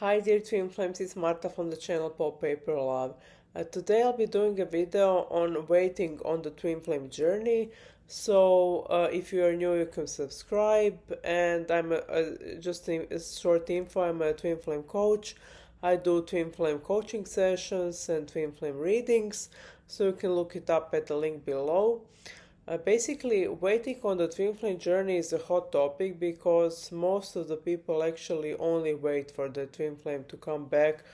Hi dear Twin Flames, it's Marta from the channel Pop Paper Love. Today I'll be doing a video on waiting on the Twin Flame journey. If you are new, you can subscribe. And just a short info, I'm a Twin Flame coach. I do Twin Flame coaching sessions and Twin Flame readings, so you can look it up at the link below. Basically, waiting on the twin flame journey is a hot topic because most of the people actually only wait for the twin flame to come back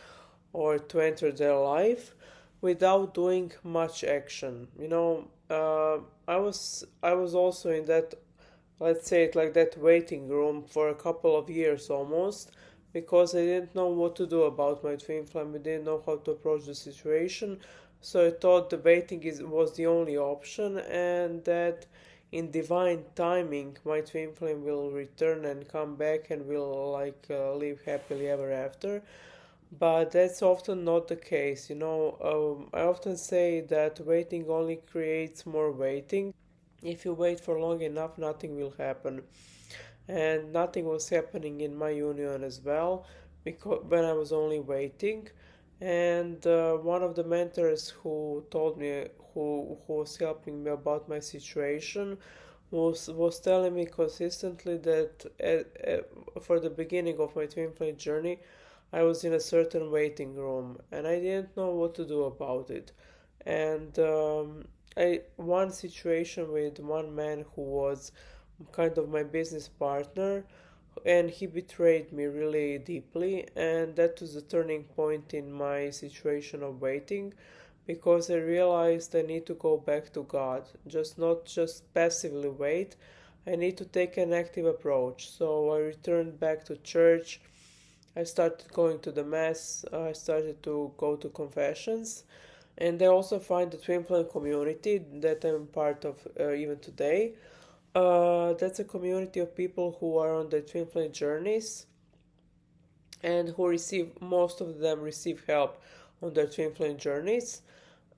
or to enter their life without doing much action. I was also in that, let's say it like that, waiting room for a couple of years almost, because I didn't know what to do about my twin flame. I didn't know how to approach the situation, so I thought the waiting was the only option, and that in divine timing my twin flame will return and come back and will live happily ever after. But that's often not the case. I often say that waiting only creates more waiting. If you wait for long enough, nothing will happen. And nothing was happening in my union as well, because when I was only waiting. And one of the mentors who told me, who was helping me about my situation, was telling me consistently that for the beginning of my twin flame journey, I was in a certain waiting room and I didn't know what to do about it. And I one situation with one man who was kind of my business partner, and he betrayed me really deeply, and that was the turning point in my situation of waiting, because I realized I need to go back to God, just not just passively wait. I need to take an active approach. So I returned back to church. I started going to the mass. I started to go to confessions, and I also find the twin flame community that I'm part of even today. That's a community of people who are on their twin flame journeys, and who receive, most of them receive help on their twin flame journeys.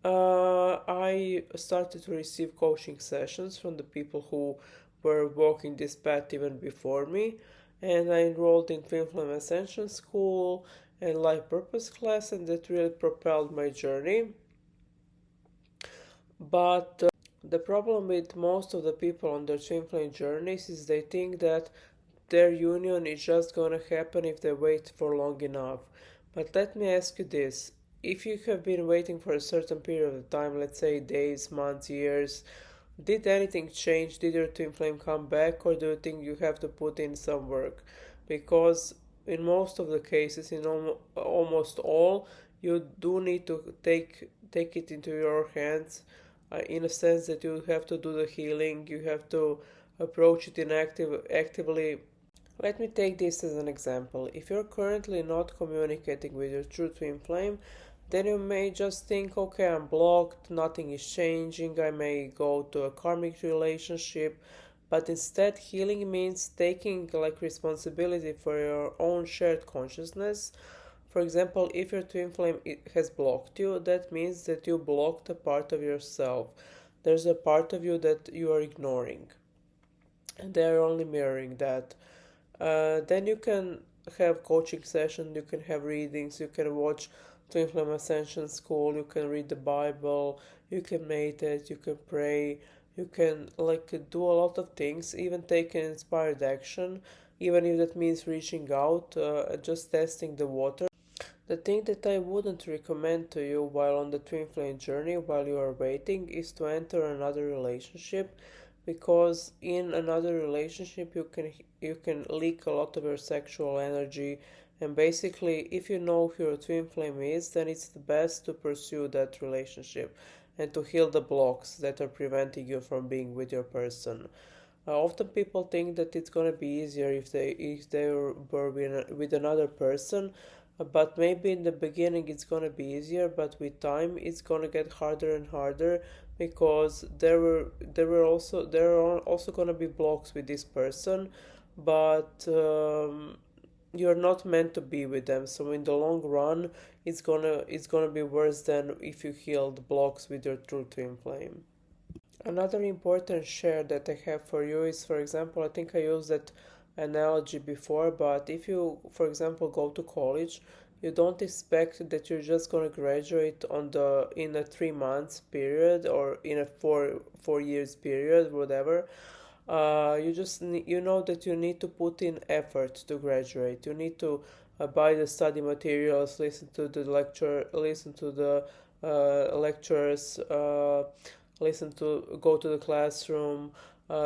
I started to receive coaching sessions from the people who were walking this path even before me, and I enrolled in Twin Flame Ascension School and Life Purpose class, and that really propelled my journey. But the problem with most of the people on their twin flame journeys is they think that their union is just gonna happen if they wait for long enough. But let me ask you this. If you have been waiting for a certain period of time, let's say days, months, years, did anything change? Did your twin flame come back, or do you think you have to put in some work? Because in most of the cases, in almost all, you do need to take it into your hands, in a sense that you have to do the healing, you have to approach it actively. Let me take this as an example. If you're currently not communicating with your true twin flame, then you may just think, okay, I'm blocked, nothing is changing, I may go to a karmic relationship. But instead, healing means taking responsibility for your own shared consciousness. For example, if your twin flame has blocked you, that means that you blocked a part of yourself. There's a part of you that you are ignoring, and they are only mirroring that. Then you can have coaching sessions, you can have readings, you can watch Twin Flame Ascension School, you can read the Bible, you can meditate, you can pray, you can do a lot of things, even take an inspired action, even if that means reaching out, just testing the water. The thing that I wouldn't recommend to you while on the twin flame journey, while you are waiting, is to enter another relationship, because in another relationship you can leak a lot of your sexual energy, and basically if you know who your twin flame is, then it's the best to pursue that relationship and to heal the blocks that are preventing you from being with your person. Often people think that it's gonna be easier if they were with another person, but maybe in the beginning it's gonna be easier, but with time it's gonna get harder and harder, because there are also gonna be blocks with this person, but you're not meant to be with them. So in the long run, it's gonna be worse than if you healed blocks with your true twin flame. Another important share that I have for you is, for example, I think I used that analogy before, but if you, for example, go to college, you don't expect that you're just gonna graduate on the in a 3 months period or in a four years period, whatever. You know that you need to put in effort to graduate. You need to buy the study materials, listen to the lecture, listen to the lectures, listen to go to the classroom,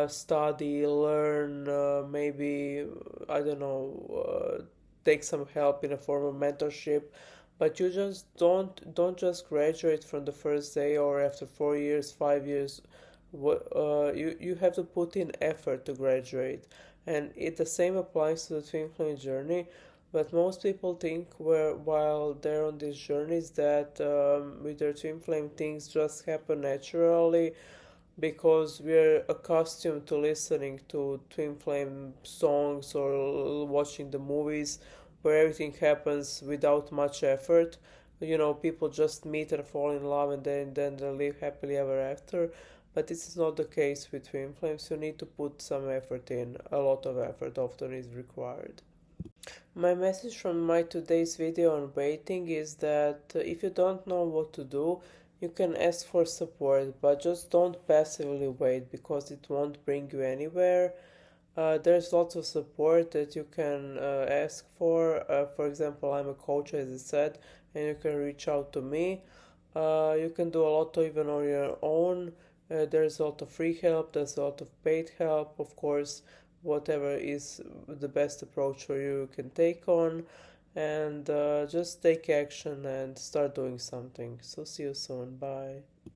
study, learn, maybe I don't know, take some help in a form of mentorship. But you just don't just graduate from the first day or after 4 years, 5 years. You have to put in effort to graduate, and it the same applies to the twin flame journey. But most people think where while they're on these journeys that with their twin flame things just happen naturally because we're accustomed to listening to twin flame songs or watching the movies where everything happens without much effort. People just meet and fall in love, and then they live happily ever after. But this is not the case with twin flames. You need to put some effort in. A lot of effort often is required. My message from my today's video on waiting is that if you don't know what to do, you can ask for support, but just don't passively wait because it won't bring you anywhere. There's lots of support that you can ask for. For example, I'm a coach, as I said, and you can reach out to me. You can do a lot even on your own. There's a lot of free help, there's a lot of paid help, of course. Whatever is the best approach for you, you can take on, and just take action and start doing something. So, see you soon. Bye.